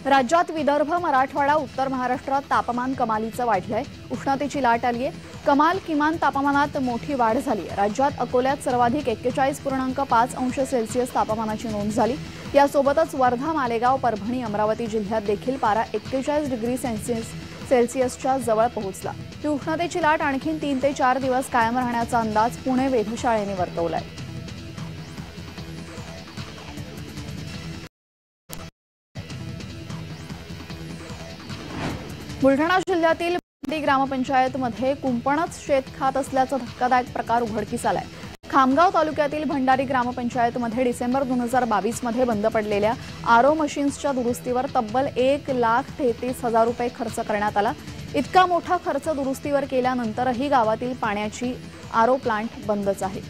राज्यात विदर्भ, मराठवाडा, उत्तर महाराष्ट्रात तापमान कमालीचं वाढलंय। उष्णतेची लाट आलीये। कमाल किमान तापमानात मोठी वाढ झाली। राज्यात अकोल्यात सर्वाधिक 41.5 अंश सेल्सिअस तापमानाची नोंद झाली। यासोबतच वर्धा, मालेगाव, परभणी, अमरावती जिल्ह्यात देखील पारा 41 डिग्री सेल्सिअसच्या जवळ पोहोचला। ही उष्णतेची लाट आणखी 3 ते 4 दिवस कायम राहण्याचा अंदाज पुणे वेधशाळेने वर्तवलाय। बुलढाणा जिल्ह्यातील भंडारी ग्रामपंचायतमध्ये कुंपणच शेत खात असल्याचा धक्कादायक प्रकार उघडकीस आलाय। खामगाव तालुक्यातील भंडारी ग्रामपंचायतमध्ये डिसेंबर 2022 मध्ये बंद पडलेल्या आरओ मशीन्सच्या दुरुस्तीवर तब्बल 1,33,000 रुपये खर्च करण्यात आला। इतका मोठा खर्च दुरुस्तीवर केल्यानंतरही गावातील पाण्याची आरओ प्लांट बंदच आहेत।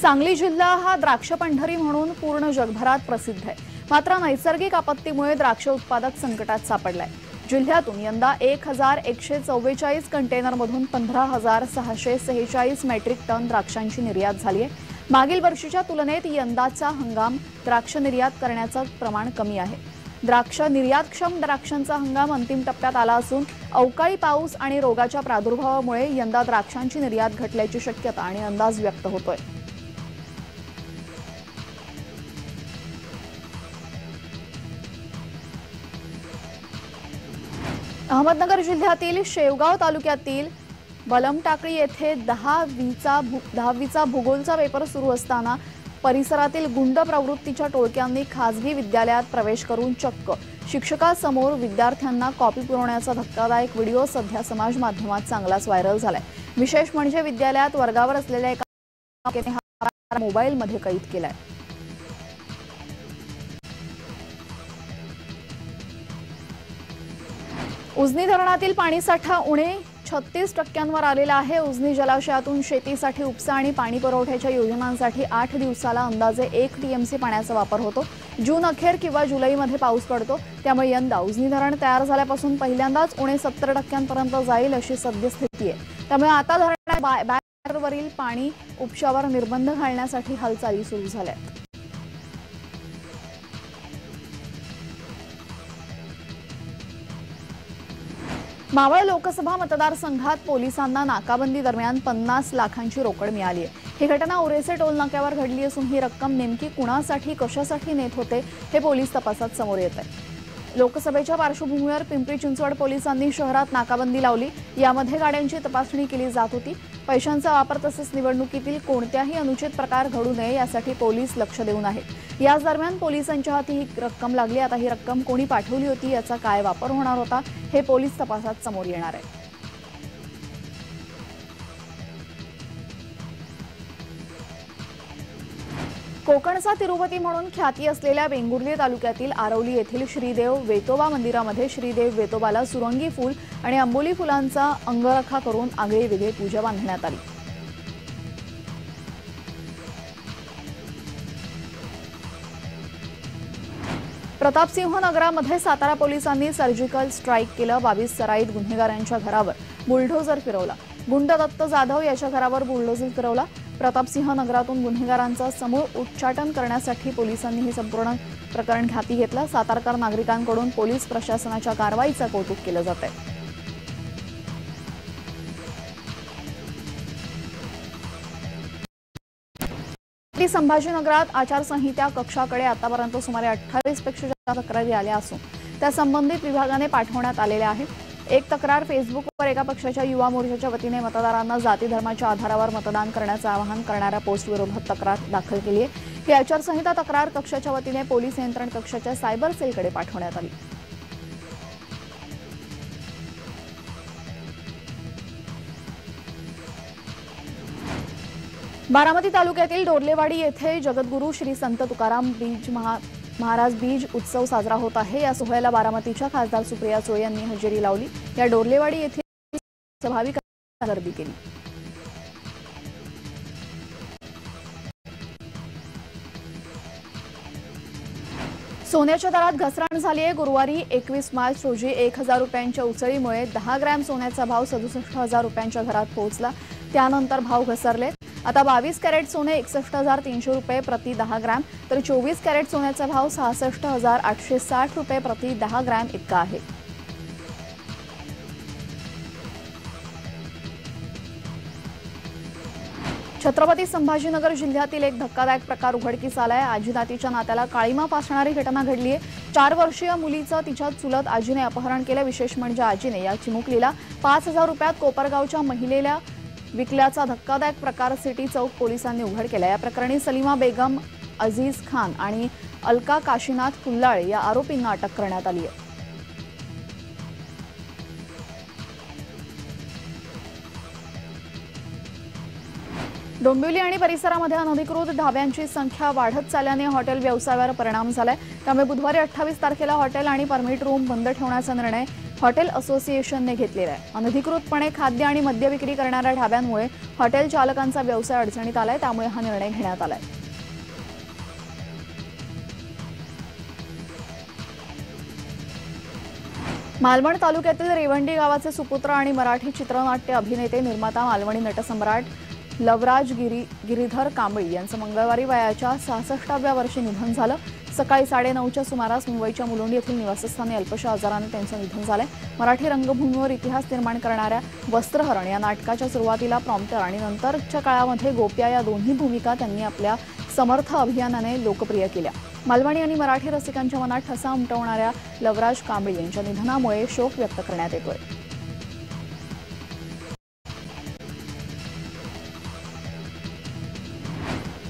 सांगली जिल्हा हा द्राक्ष पंढरी म्हणून पूर्ण जगभरात प्रसिद्ध आहे। मात्र नैसर्गिक आपत्तीमुळे द्राक्ष उत्पादक संकटात सापडलाय। जिल्ह्यातून यंदा 1,144 कंटेनरमधून 15,646 मेट्रिक टन द्राक्षांची निर्यात झाली आहे। मागील वर्षीच्या तुलनेत यंदाचा हंगाम द्राक्ष निर्यात करण्याचं प्रमाण कमी आहे। द्राक्ष निर्यातक्षम द्राक्षांचा हंगाम अंतिम टप्प्यात आला असून अवकाळी पाऊस आणि रोगाच्या प्रादुर्भावामुळे यंदा द्राक्षांची निर्यात घटल्याची शक्यता आणि अंदाज व्यक्त होतोय। अहमदनगर जिल्ह्यातील शेवगाव तालुक्यातील बलमटाकळी येथे 10वीचा भूगोलचा पेपर सुरू असताना परिसरातील गुंड प्रवृत्तीच्या टोळक्यांनी खासगी विद्यालयात प्रवेश करून चक्क शिक्षकासमोर विद्यार्थ्यांना कॉपी पुरवण्याचा धक्कादायक व्हिडिओ सध्या समाज माध्यमात चांगलाच व्हायरल झालाय। विशेष म्हणजे विद्यालयात वर्गावर असलेल्या एका मोबाईलमध्ये कैद केलाय। उजनी धरणातील पाणीसाठा उणे 36% आलेला आहे। उजनी जलाशयातून शेतीसाठी उपसा आणि पाणी पुरवठ्याच्या योजनांसाठी 8 दिवसाला अंदाजे 1 टीएमसी पाण्याचा वापर होतो। जून अखेर किंवा जुलैमध्ये पाऊस पडतो, त्यामुळे यंदा उजनी धरण तयार झाल्यापासून पहिल्यांदाच उणे 70% जाईल अशी सद्यस्थिती आहे। त्यामुळे आता धरणात बॅकवरील पाणी उपशावर निर्बंध घालण्यासाठी हालचाली सुरू झाल्या आहेत। मावळ लोकसभा मतदारसंघात पोलिसांना नाकाबंदी दरम्यान 50 लाखांची रोकड मिळाली आहे। ही घटना उरेसे टोल नाक्यावर घडली असून ही रक्कम नेमकी कुणासाठी कशासाठी नेत होते हे पोलीस तपासात समोर येत आहे। लोकसभेच्या पार्श्वभूमीवर पिंपरी चिंचवड पोलिसांनी शहरात नाकाबंदी लावली। यामध्ये गाड्यांची तपासणी केली जात होती। पैशांचा वापर तसेच निवडणुकीतील कोणत्याही अनुचित प्रकार घडू नये यासाठी पोलीस लक्ष देऊन आहेत। याच दरम्यान पोलिसांच्या हाती ही रक्कम लागली। आता ही रक्कम कोणी पाठवली होती, याचा काय वापर होणार होता हे पोलीस तपासात समोर येणार आहे। कोकणचा तिरुपती म्हणून ख्याती असलेल्या वेंगुर्ले तालुक्यातील आरवली येथील श्रीदेव वेतोबा मंदिरामध्ये श्रीदेव वेतोबाला सुरंगी फूल आणि अंबोली फुलांचा अंगरखा करून आगळीवेगळी पूजा बांधण्यात आली। प्रतापसिंह नगरामध्ये सातारा पोलिसांनी सर्जिकल स्ट्राईक केलं। 22 सराईत गुन्हेगारांच्या घरावर बुलडोझर फिरवला। गुंड दत्त जाधव याच्या घरावर बुलडोझर फिरवला। प्रतापसिंह नगरातून गुन्हेगारांचा समूळ उच्चाटन करण्यासाठी पोलिसांनी हे संपूर्ण प्रकरण हाती घेतलं। सातारकर नागरिकांकडून पोलीस प्रशासनाच्या कारवाईचं कौतुक केलं जात आहे। संभाजीनगरात आचारसंहिता कक्षाकडे आतापर्यंत सुमारे 28 पेक्षा जास्त तक्रारी आल्या असून त्या संबंधित विभागाने पाठवण्यात आलेल्या आहेत। एक तक्रार फेसबुकवर एका पक्षाच्या युवा मोर्चाच्या वतीने मतदारांना जाती धर्माच्या आधारावर मतदान करण्याचं आवाहन करणाऱ्या पोस्ट विरोधात तक्रार दाखल केली आहे। ही आचारसंहिता तक्रार कक्षाच्या वतीने पोलीस नियंत्रण कक्षाच्या सायबर सेलकडे पाठवण्यात आली। बारामती तालुक्यातील डोर्लेवाडी येथे जगद्गुरू श्री संत तुकाराम महाराज बीज उत्सव साजरा होत आहे। या सोहळ्याला बारामतीच्या खासदार सुप्रिया सुळे यांनी हजेरी लावली। या डोर्लेवाडी येथे भाविकांनी गर्दी केली। सोन्याच्या दरात घसरण झाली आहे। गुरुवारी 21 मार्च रोजी 1000 रुपयांच्या उसळीमुळे 10 ग्रॅम सोन्याचा भाव 67,000 रुपयांच्या घरात पोहोचला। त्यानंतर भाव घसरले। आता 22 कॅरेट सोने 61,300 रुपये प्रति 10 ग्रॅम तर 24 कॅरेट सोन्याचा भाव 66,860 रुपये प्रति 10 ग्रॅम इतका आहे। छत्रपती संभाजीनगर जिल्ह्यातील एक धक्कादायक प्रकार उघडकीस आलाय। आजीनातीच्या नात्याला काळीमा फासणारी घटना घडली आहे। 4 वर्षीय मुलीचं तिच्या चुलत आजीने अपहरण केलं। विशेष म्हणजे आजीने या चिमुकलीला 5,000 रुपयात कोपरगावच्या महिलेला विकल्याचा धक्कादायक प्रकार सिटी चौक पोलिसांनी उघड केला। या प्रकरणी सलीमा बेगम, अजीज खान आणि अलका काशीनाथ कुल्लाळे या आरोपींना अटक करण्यात आली आहे। डोंबिवली आणि परिसरामध्ये अनधिकृत ढाब्यांची संख्या वाढत चालल्याने हॉटेल व्यवसायावर परिणाम झालाय। त्यामुळे बुधवारी 28 तारखेला हॉटेल आणि परमिट रूम बंद ठेवण्याचा निर्णय हॉटेल असोसिएशनने घेतलेला आहे। अनधिकृतपणे खाद्य आणि मद्य विक्री करणाऱ्या ढाब्यांमुळे हॉटेल चालकांचा व्यवसाय अडचणीत आलाय। त्यामुळे हा निर्णय घेण्यात आलाय। मालवण तालुक्यातील रेवंडी गावाचे सुपुत्र आणि मराठी चित्रनाट्य अभिनेते निर्माता मालवणी नटसम्राट लवराज गिरीधर कांबळी यांचं मंगळवारी वयाच्या 66व्या वर्षी निधन झालं। सकाळी 9:30च्या सुमारास मुंबईच्या मुलुंड येथील निवासस्थानी अल्पशा आजाराने त्यांचं निधन झालंय। मराठी रंगभूमीवर इतिहास निर्माण करणाऱ्या वस्त्रहरण या नाटकाच्या सुरुवातीला प्रॉम्प्टर आणि नंतरच्या काळामध्ये गोप्या या दोन्ही भूमिका त्यांनी आपल्या समर्थ अभियानाने लोकप्रिय केल्या। मालवणी आणि मराठी रसिकांच्या मनात ठसा उमटवणाऱ्या लवराज कांबळी यांच्या निधनामुळे शोक व्यक्त करण्यात येतोय।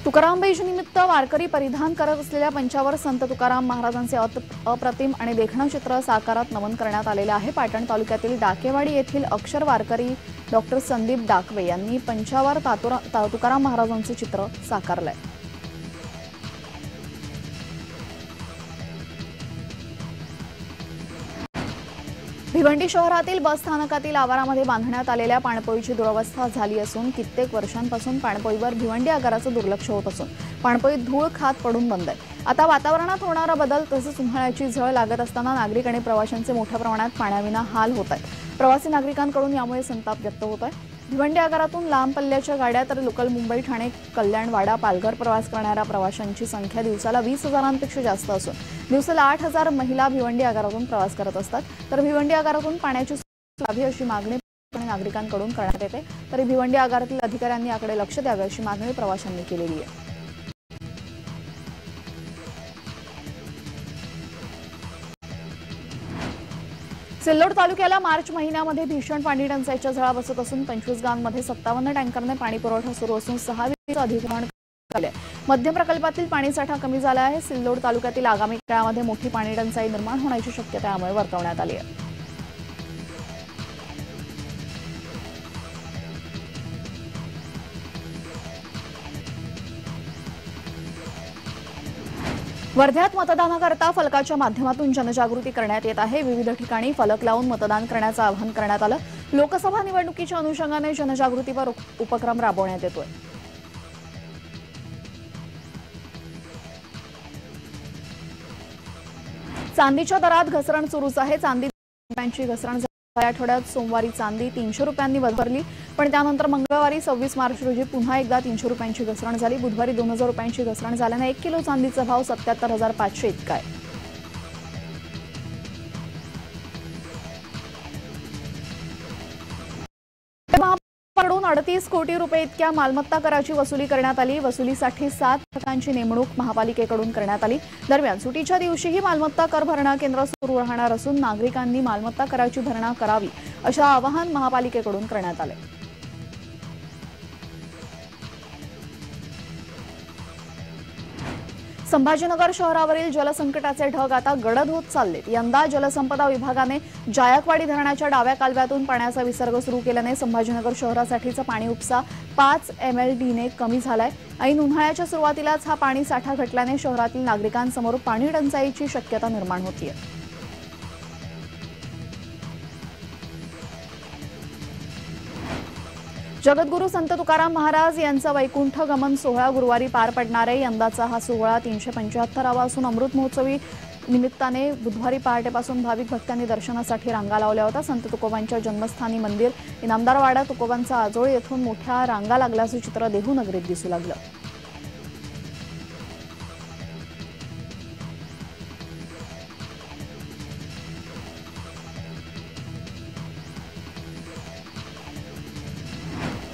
तुकाराम बीजनिमित्त वारकरी परिधान करत असलेल्या पंचावर संत तुकाराम महाराजांचे अप्रतिम आणि देखणं चित्र साकारात नमन करण्यात आलेले आहे। पाटण तालुक्यातील डाकेवाडी येथील अक्षर वारकरी डॉक्टर संदीप डाकवे यांनी पंचावर तुकाराम महाराजांचे चित्र साकारलंय। भिवंडी शहरातील बस स्थानकातील आवारामध्ये बांधण्यात आलेल्या पाणपोईची दुरवस्था झाली असून कित्येक वर्षांपासून पाणपोईवर भिवंडी आगाराचं दुर्लक्ष होत असून पाणपोई धूळ खात पडून बंद आहे। आता वातावरणात होणारा बदल तसेच उन्हाळ्याची झळ लागत असताना नागरिक आणि प्रवाशांचे मोठ्या प्रमाणात पाण्याविना हाल होत आहेत। प्रवासी नागरिकांकडून यामुळे संताप व्यक्त होत आहे। भिवंडी आगारातून लांब पल्ल्याच्या गाड्या तर लोकल मुंबई, ठाणे, कल्याण, वाडा, पालघर प्रवास करणाऱ्या प्रवाशांची संख्या दिवसाला 20,000पेक्षा जास्त असून दिवसाला 8,000 महिला भिवंडी आगारातून प्रवास करत असतात। तर भिवंडी आगारातून पाण्याची सोय अशी मागणी नागरिकांकडून करण्यात येते। तरी भिवंडी आगारातील अधिकाऱ्यांनी याकडे लक्ष द्यावे अशी मागणी प्रवाशांनी केलेली आहे। सिल्लोड तालुक्याला मार्च महिन्यामध्ये भीषण पाणी टंचाईच्या झळा बसत असून 25 गावांमध्ये 57 टँकरने पाणी पुरवठा सुरू असून 6 अधिग्रहण झाले। मध्यम प्रकल्पातील पाणीसाठा कमी झाला आहे। सिल्लोड तालुक्यातील आगामी काळामध्ये मोठी पाणी टंचाई निर्माण होण्याची शक्यता यामुळे वर्तवण्यात आली आहे। वर्ध्यात मतदानाकरता फलकाच्या माध्यमातून जनजागृती करण्यात येत आहे। विविध ठिकाणी फलक लावून मतदान करण्याचं आवाहन करण्यात आलं। लोकसभा निवडणुकीच्या अनुषंगाने जनजागृतीपर उपक्रम राबवण्यात येतोय। चांदीच्या दरात घसरण सुरूच आहे। चांदी घसरण या आठवड्यात सोमवारी चांदी 300 रुपयांनी वधारली, पण त्यानंतर मंगळवारी 26 मार्च रोजी पुन्हा एकदा 300 रुपयांची घसरण झाली। बुधवारी 2000 रुपयांची घसरण झाल्याने 1 किलो चांदीचा भाव 77,500 इतका आहे। महापालिकेकडून 38 कोटी रुपये इतक्या मालमत्ता कराची वसुली करण्यात आली। वसुलीसाठी 7 पथकांची नेमणूक महापालिकेकडून करण्यात आली। दरम्यान सुटीच्या दिवशीही मालमत्ता कर भरणा केंद्र सुरू राहणार असून नागरिकांनी मालमत्ता कराची भरणा करावी असे आवाहन महापालिकेकडून करण्यात आले। संभाजीनगर शहरावरील जलसंकटाचे ढग आता गडद होत चाललेत। यंदा जलसंपदा विभागाने जायकवाडी धरणाच्या डाव्या कालव्यातून पाण्याचा विसर्ग सुरू केल्याने संभाजीनगर शहरासाठीचा पाणी उपसा 5 MLD कमी झालाय। ऐन उन्हाळ्याच्या सुरुवातीलाच हा पाणी साठा घटल्याने शहरातील नागरिकांसमोर पाणी टंचाईची शक्यता निर्माण होतीये। जगद्गुरू संत तुकाराम महाराज यांचा वैकुंठ गमन सोहळा गुरुवारी पार पडणार आहे। यंदाचा हा सोहळा 375वा असून अमृत महोत्सवी निमित्ताने बुधवारी पहाटेपासून भाविक भक्तांनी दर्शनासाठी रांगा लावल्या होत्या। संत तुकोबांच्या जन्मस्थानी मंदिर इनामदारवाडा तुकोबांचा आजोळी येथून मोठ्या रांगा लागल्याचे चित्र देहू नगरीत दिसू लागलं।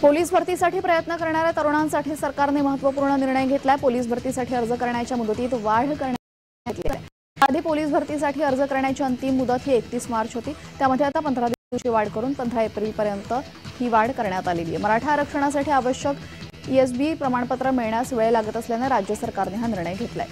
पोलीस भरतीसाठी प्रयत्न करणाऱ्या तरुणांसाठी सरकारने महत्त्वपूर्ण निर्णय घेतलाय। पोलीस भरतीसाठी अर्ज करण्याच्या मुदतीत वाढ करण्यात आली आहे। आधी पोलीस भरतीसाठी अर्ज करण्याची अंतिम मुदत ही 31 मार्च होती, त्यामध्ये आता 15 दिवसांची वाढ करून 15 एप्रिल पर्यंत ही वाढ करण्यात आलेली आहे। मराठा आरक्षणासाठी आवश्यक ESB प्रमाणपत्र मिळण्यास वेळ लागत असल्याने राज्य सरकारने हा निर्णय घेतलाय।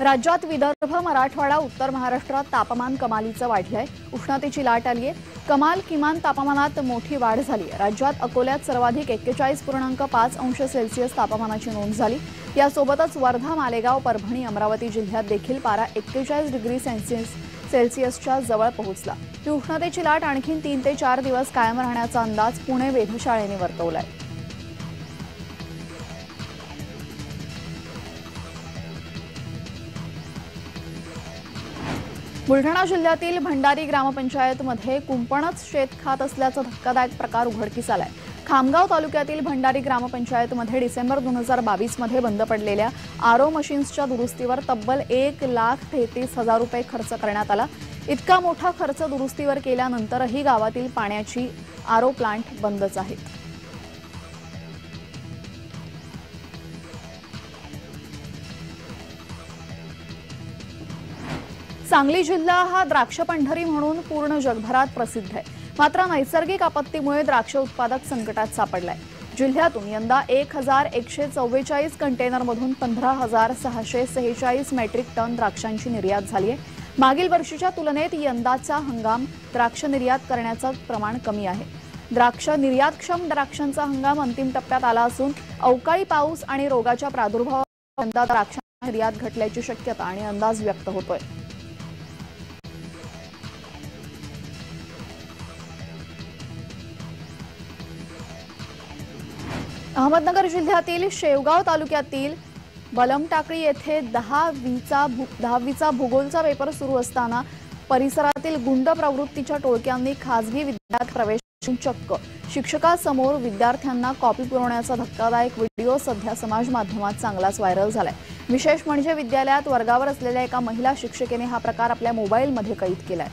राज्यात विदर्भ, मराठवाडा, उत्तर महाराष्ट्रात तापमान कमालीचं वाढलंय। उष्णतेची लाट आली आहे। कमाल किमान तापमानात मोठी वाढ झाली आहे। राज्यात अकोल्यात सर्वाधिक 41.5 अंश सेल्सिअस तापमानाची नोंद झाली। यासोबतच वर्धा, मालेगाव, परभणी, अमरावती जिल्ह्यात देखील पारा 41 डिग्री सेल्सिअसच्या जवळ पोहोचला। ही उष्णतेची लाट आणखी 3 ते 4 दिवस कायम राहण्याचा अंदाज पुणे वेधशाळेने वर्तवलाय। बुलढाणा जिल्ह्यातील भंडारी ग्रामपंचायतमध्ये कुंपणच शेत खात असल्याचा धक्कादायक प्रकार उघडकीस आलाय। खामगाव तालुक्यातील भंडारी ग्रामपंचायतमध्ये डिसेंबर 2022 मध्ये बंद पडलेल्या आरओ मशीन्सच्या दुरुस्तीवर तब्बल 1,33,000 रुपये खर्च करण्यात आला। इतका मोठा खर्च दुरुस्तीवर केल्यानंतरही गावातील पाण्याची आरओ प्लांट बंदच आहेत। सांगली जिल्हा हा द्राक्ष पंढरी म्हणून पूर्ण जगभरात प्रसिद्ध आहे। मात्र नैसर्गिक आपत्तीमुळे द्राक्ष उत्पादक संकटात सापडलाय। जिल्ह्यातून यंदा 1,144 कंटेनरमधून 15,646 मेट्रिक टन द्राक्षांची निर्यात झाली आहे। मागील वर्षीच्या तुलनेत यंदाचा हंगाम द्राक्ष निर्यात करण्याचं प्रमाण कमी आहे। द्राक्ष निर्यातक्षम द्राक्षांचा हंगाम अंतिम टप्प्यात आला असून अवकाळी पाऊस आणि रोगाच्या प्रादुर्भावामुळे यंदा द्राक्षांची निर्यात घटल्याची शक्यता आणि अंदाज व्यक्त होतोय। अहमदनगर जिल्ह्यातील शेवगाव तालुक्यातील बलमटाकळी येथे 10वीचा भूगोलचा पेपर सुरू असताना परिसरातील गुंड प्रवृत्तीच्या टोळक्यांनी खासगी विद्यालयात प्रवेश करून चक्क शिक्षकासमोर विद्यार्थ्यांना कॉपी पुरवण्याचा धक्कादायक व्हिडिओ सध्या समाज माध्यमात चांगलाच व्हायरल झालाय। विशेष म्हणजे विद्यालयात वर्गावर असलेल्या एका महिला शिक्षिकेने हा प्रकार आपल्या मोबाईलमध्ये कैद केलाय।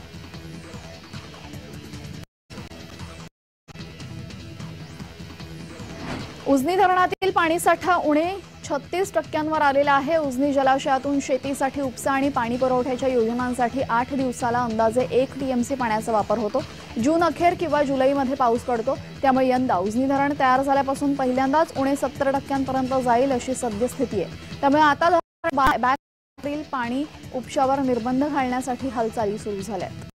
उजनी धरणातील पाणीसाठा उणे 36% आलेला आहे। उजनी जलाशयातून शेतीसाठी उपसा आणि पाणी पुरवठ्याच्या योजनांसाठी 8 दिवसाला अंदाजे 1 TMC पाण्याचा वापर होतो। जून अखेर किंवा जुलैमध्ये पाऊस पडतो, त्यामुळे यंदा उजनी धरण तयार झाल्यापासून पहिल्यांदाच उणे 70% जाईल अशी सद्यस्थिती आहे। त्यामुळे आता बॅकवरील पाणी उपशावर निर्बंध घालण्यासाठी हालचाली सुरू झाल्यात।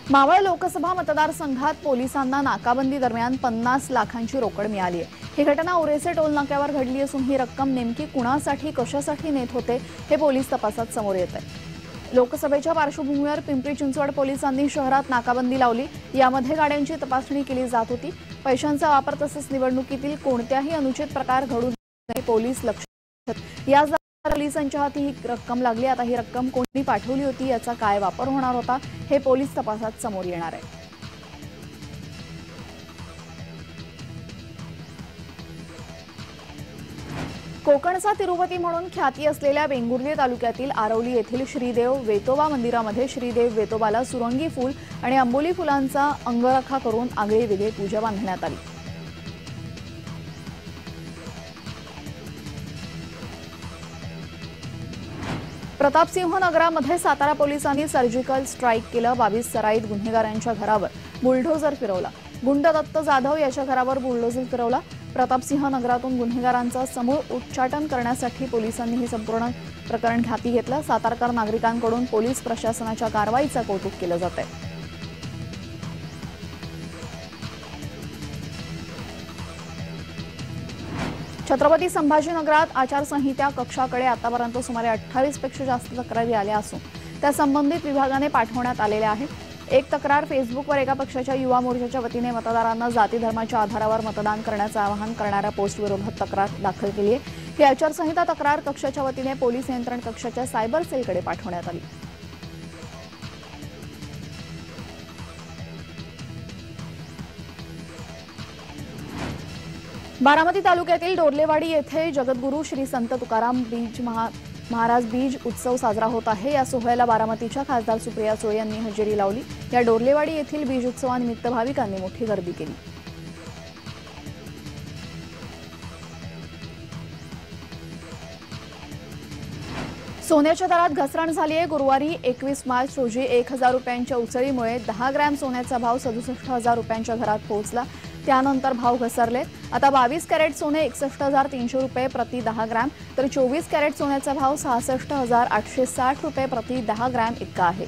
मावळ लोकसभा मतदारसंघात पोलिसांना नाकाबंदी दरम्यान 50 लाखांची रोकड मिळाली आहे। ही घटना उरेसे टोल नाक्यावर घडली असून ही रक्कम नेमकी कुणासाठी कशासाठी नेत होते हे पोलीस तपासात समोर येत आहे। लोकसभेच्या पार्श्वभूमीवर पिंपरी चिंचवड पोलिसांनी शहरात नाकाबंदी लावली। यामध्ये गाड्यांची तपासणी केली जात होती। पैशांचा वापर तसेच निवडणुकीतील कोणत्याही अनुचित प्रकार घडू नये पोलीस लक्ष ठेवतात। या पोलिसांच्या हाती ही रक्कम लागली। आता ही रक्कम कोणी पाठवली होती, याचा काय वापर होणार होता हे पोलीस तपासात समोर येणार आहे। कोकणचा तिरुपती म्हणून ख्याती असलेल्या वेंगुर्ले तालुक्यातील आरवली येथील श्रीदेव वेतोबा मंदिरामध्ये श्रीदेव वेतोबाला सुरंगी फूल आणि अंबोली फुलांचा अंगरखा करून आगळेवेगळे पूजा बांधण्यात आली। प्रतापसिंह नगरामध्ये सातारा पोलिसांनी सर्जिकल स्ट्राईक केलं। 22 सराईत गुन्हेगारांच्या घरावर बुलडोझर फिरवला। गुंड दत्त जाधव याच्या घरावर बुलडोझर फिरवला। प्रतापसिंह नगरातून गुन्हेगारांचा समूळ उच्चाटन करण्यासाठी पोलिसांनी हे संपूर्ण प्रकरण हाती घेतलं। सातारकर नागरिकांकडून पोलीस प्रशासनाच्या कारवाईचं कौतुक केलं जात आहे। छत्रपती संभाजीनगरात आचारसंहिता कक्षाकडे आतापर्यंत सुमारे 28 पेक्षा जास्त तक्रारी आल्या असून त्या संबंधित विभागाने पाठवण्यात आलेल्या आहेत. एक तक्रार फेसबुकवर एका पक्षाच्या युवा मोर्चाच्या वतीने मतदारांना जाती धर्माच्या आधारावर मतदान करण्याचं आवाहन करणाऱ्या पोस्टविरोधात तक्रार दाखल केली आहे. ही आचारसंहिता तक्रार कक्षाच्या वतीने पोलीस नियंत्रण कक्षाच्या सायबर सेलकडे पाठवण्यात आली. बारामती तालुक्यातील डोर्लेवाडी येथे जगद्गुरू श्री संत तुकाराम बीज महाराज बीज उत्सव साजरा होत आहे. या सोहळ्याला बारामतीच्या खासदार सुप्रिया सुळे यांनी हजेरी लावली. या डोर्लेवाडी येथील बीज उत्सवानिमित्त भाविकांनी मोठी गर्दी केली. सोन्याच्या दरात घसरण झाली आहे. गुरुवारी 21 मार्च रोजी 1000 रुपयांच्या उचलीमुळे 10 ग्रॅम सोन्याचा भाव 67,000 रुपयांच्या घरात पोहोचला. त्यानंतर भाव घसरले. आता 22 कॅरेट सोने 61,300 रुपये प्रति 10 ग्रॅम तर 24 कॅरेट सोन्याचा भाव 66,860 रुपये प्रति 10 ग्रॅम इतका आहे.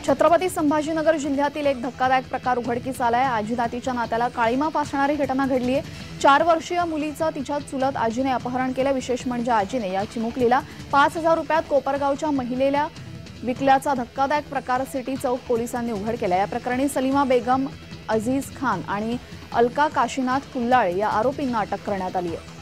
छत्रपती संभाजीनगर जिल्ह्यातील एक धक्कादायक प्रकार उघडकीस आलाय. आजी नातीच्या नात्याला काळीमा फासणारी घटना घडली आहे. 4 वर्षीय मुलीचं तिच्या चुलत आजीने अपहरण केलं. विशेष म्हणजे आजीने या चिमुकलीला 5,000 रुपयात कोपरगावच्या महिलेला विकल्याचा धक्कादायक प्रकार सिटी चौक पोलिसांनी उघड केला. या प्रकरणी सलीमा बेगम, अजीज खान आणि अलका काशीनाथ हुल्लाळे या आरोपींना अटक करण्यात आली आहे.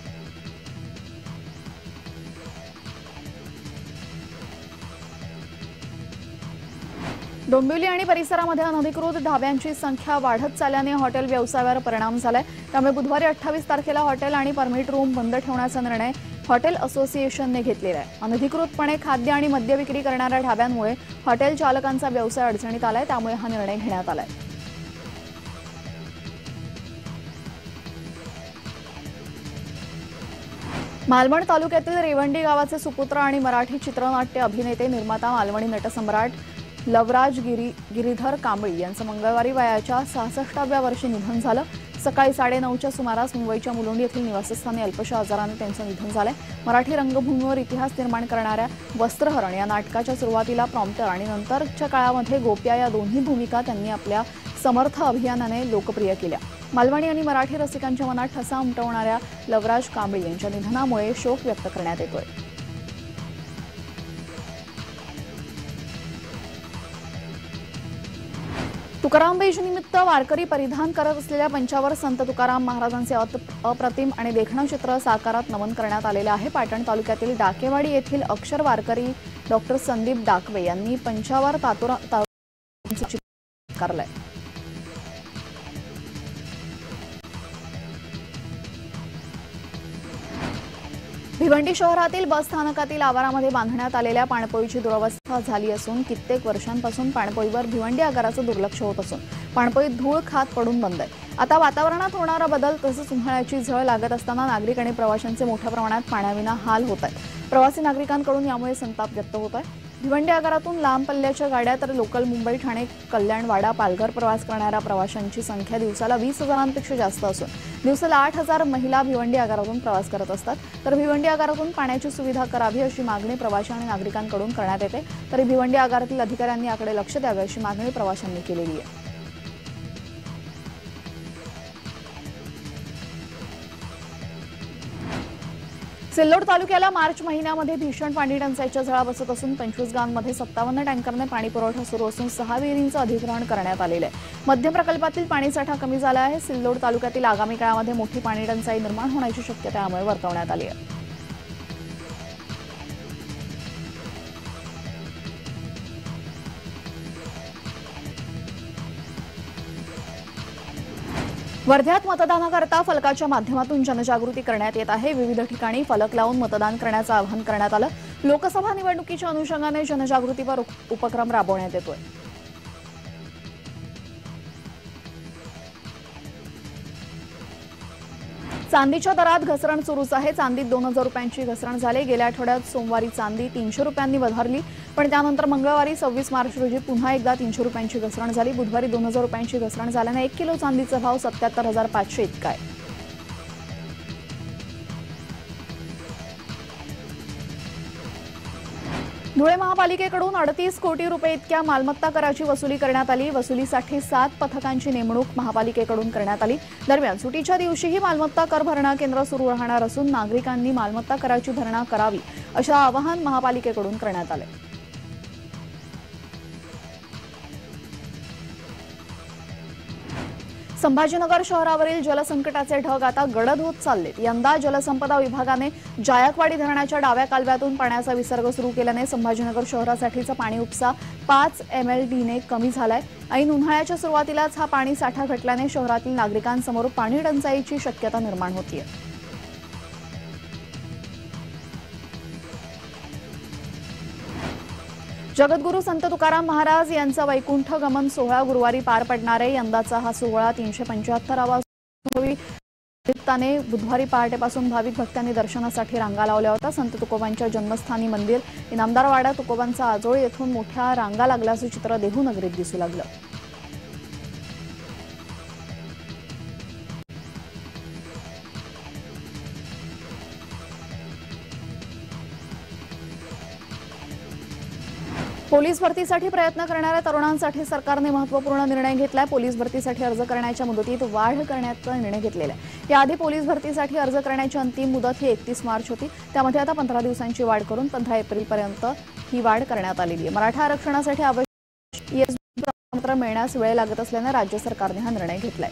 डोंबिवली आणि परिसरामध्ये अनधिकृत ढाब्यांची संख्या वाढत चालल्याने हॉटेल व्यवसायावर परिणाम झालाय. त्यामुळे बुधवारी 28 तारखेला हॉटेल आणि परमिट रूम बंद ठेवण्याचा निर्णय हॉटेल असोसिएशनने घेतलेला आहे. अनधिकृतपणे खाद्य आणि मद्य विक्री करणाऱ्या ढाब्यांमुळे हॉटेल चालकांचा व्यवसाय अडचणीत आलाय. त्यामुळे हा निर्णय घेण्यात आलाय. मालवण तालुक्यातील रेवंडी गावाचे सुपुत्र आणि मराठी चित्रनाट्य अभिनेते निर्माता मालवणी नटसम्राट लवराज गिरीधर कांबळी यांचं मंगळवारी वयाच्या 66व्या वर्षी निधन झालं. सकाळी 9:30च्या सुमारास मुंबईच्या मुलुंड येथील निवासस्थानी अल्पशा आजाराने त्यांचं निधन झालंय. मराठी रंगभूमीवर इतिहास निर्माण करणाऱ्या वस्त्रहरण या नाटकाच्या सुरुवातीला प्रॉम्प्टर आणि नंतरच्या काळामध्ये गोप्या या दोन्ही भूमिका त्यांनी आपल्या समर्थ अभियानाने लोकप्रिय केल्या. मालवणी आणि मराठी रसिकांच्या मनात ठसा उमटवणाऱ्या लवराज कांबळी यांच्या निधनामुळे शोक व्यक्त करण्यात येतोय. तुकाराम बीज निमित्त वारकरी परिधान करत असलेल्या पंचावर संत तुकाराम महाराजांचे अप्रतिम आणि देखणं चित्र साकारात नमन करण्यात आलेले आहे. पाटण तालुक्यातील डाकेवाडी येथील अक्षर वारकरी डॉक्टर संदीप डाकवे यांनी पंचावर चित्र साकारलंय. भिवंडी शहरातील बस स्थानकातील आवारामध्ये बांधण्यात आलेल्या पाणपोईची दुरवस्था झाली असून कित्येक वर्षांपासून पाणपोईवर भिवंडी आगाराचं दुर्लक्ष होत असून पाणपोईत धूळ खात पडून बंद आहे. आता वातावरणात होणारा बदल तसंच उन्हाळ्याची झळ लागत असताना नागरिक आणि प्रवाशांचे मोठ्या प्रमाणात पाण्याविना हाल होत आहेत. प्रवासी नागरिकांकडून यामुळे संताप व्यक्त होत आहे. भिवंडी आगारातून लांब पल्ल्याच्या गाड्या तर लोकल मुंबई, ठाणे, कल्याण, वाडा, पालघर प्रवास करणाऱ्या प्रवाशांची संख्या दिवसाला 20,000पेक्षा जास्त असून दिवसाला 8,000 महिला भिवंडी आगारातून प्रवास करत असतात. तर भिवंडी आगारातून पाण्याची सुविधा करावी अशी मागणी प्रवासी आणि नागरिकांकडून करण्यात येते. तरी भिवंडी आगारातील अधिकाऱ्यांनी याकडे लक्ष द्यावे अशी मागणी प्रवाशांनी केलेली आहे. सिल्लोड तालुक्याला मार्च महिन्यामध्ये भीषण पाणी टंचाईच्या झळा बसत असून 25 गावांमध्ये 57 टँकरने पाणी पुरवठा सुरू असून 6 विहिरींचं अधिग्रहण करण्यात आलेलं आहे. मध्यम प्रकल्पातील पाणीसाठा कमी झाला आहे. सिल्लोड तालुक्यातील आगामी काळामध्ये मोठी पाणी टंचाई निर्माण होण्याची शक्यता यामुळे वर्तवण्यात आली आहे. वर्ध्यात मतदानाकरता फलकाच्या माध्यमातून जनजागृती करण्यात येत आहे. विविध ठिकाणी फलक लावून मतदान करण्याचं आवाहन करण्यात आलं. लोकसभा निवडणुकीच्या अनुषंगाने जनजागृतीपर उपक्रम राबवण्यात येतोय. चांदीच्या दरात घसरण सुरूच आहे. चांदीत 2,000 रुपयांची घसरण झाली. गेल्या आठवड्यात सोमवारी चांदी 300 रुपयांनी वधारली, पण त्यानंतर मंगळवारी 26 मार्च रोजी पुन्हा एकदा 300 रुपयांची घसरण झाली. बुधवारी 2,000 रुपयांची घसरण झाल्याने 1 किलो चांदीचा भाव 77,500 इतका आहे. धुळे महापालिकेकडून 38 कोटी रुपये इतक्या मालमत्ता कराची वसुली करण्यात आली। वसुलीसाठी 7 पथकांची नेमणूक महापालिकेकडून करण्यात आली। दरम्यान सुटीच्या दिवशीही मालमत्ता कर भरणा केंद्र सुरू राहणार असून नागरिकांनी मालमत्ता कराची भरणा करावी असे आवाहन महापालिकेकडून करण्यात आले। संभाजीनगर शहरावरील जलसंकटाचे ढग आता गडद होत चाललेत। यंदा जलसंपदा विभागाने जायकवाडी धरणाच्या डाव्या कालव्यातून पाण्याचा विसर्ग सुरू केल्याने संभाजीनगर शहरासाठीचा पाणी उपसा 5 MLD कमी झालाय। ऐन उन्हाळ्याच्या सुरुवातीलाच हा पाणी साठा घटल्याने शहरातील नागरिकांसमोर पाणी टंचाईची शक्यता निर्माण होतीये। जगद्गुरू संत तुकाराम महाराज यांचा वैकुंठ गमन सोहळा गुरुवारी पार पडणार आहे। यंदाचा हा सोहळा 375वा निमित्ताने बुधवारी पहाटेपासून भाविक भक्तांनी दर्शनासाठी रांगा लावल्या होत्या। संत तुकोबांच्या जन्मस्थानी मंदिर इनामदारवाडा तुकोबांचा आजोळी येथून मोठ्या रांगा लागल्याचे चित्र देहूनगरीत दिसू लागलं। पोलीस भरतीसाठी प्रयत्न करणाऱ्या तरुणांसाठी सरकारने महत्त्वपूर्ण निर्णय घेतलाय। पोलीस भरतीसाठी अर्ज करण्याच्या मुदतीत वाढ करण्याचा निर्णय घेतलेला आहे। याआधी पोलीस भरतीसाठी अर्ज करण्याची अंतिम मुदत ही 31 मार्च होती। त्यामध्ये आता 15 दिवसांची वाढ करून 15 एप्रिलपर्यंत ही वाढ करण्यात आलेली आहे। मराठा आरक्षणासाठी आवश्यक ESB प्रमाणपत्र मिळण्यास वेळ लागत असल्याने राज्य सरकारने हा निर्णय घेतलाय।